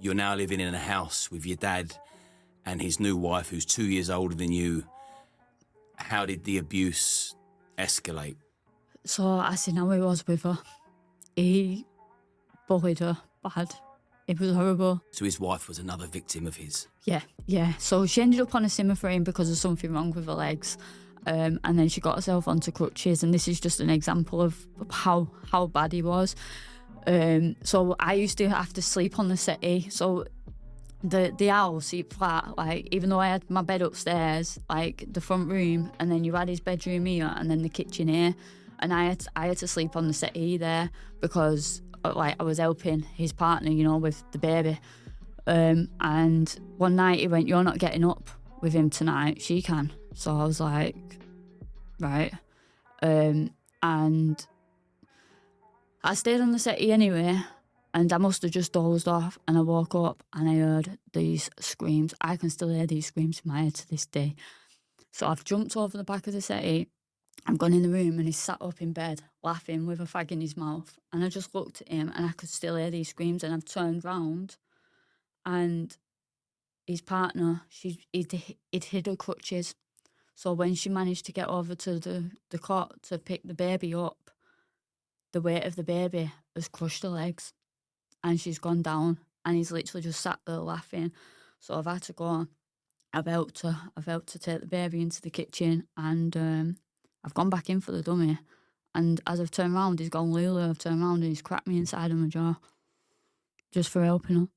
You're now living in a house with your dad and his new wife, who's 2 years older than you. How did the abuse escalate? So I seen how he was with her. He bullied her bad. It was horrible. So his wife was another victim of his? Yeah. So she ended up on a Zimmer frame because of something wrong with her legs. And then she got herself onto crutches, and this is just an example of how bad he was. So I used to have to sleep on the settee. So the house, flat, like, even though I had my bed upstairs, like the front room, and then you had his bedroom here, and then the kitchen here, and I had to sleep on the settee there because like I was helping his partner, you know, with the baby. And one night he went, "You're not getting up with him tonight, she can." So I was like, right. And I stayed on the settee anyway, and I must have just dozed off, and I woke up and I heard these screams. I can still hear these screams in my head to this day. So I've jumped over the back of the settee, I've gone in the room, and he's sat up in bed laughing with a fag in his mouth, and I just looked at him and I could still hear these screams, and I've turned round and his partner, he'd hid her crutches. So when she managed to get over to the cot to pick the baby up, the weight of the baby has crushed her legs and she's gone down, and he's literally just sat there laughing. So I've had to go. I've helped to take the baby into the kitchen, and I've gone back in for the dummy. And as I've turned round, he's gone Lulu. I've turned round and he's cracked me inside of my jaw just for helping her.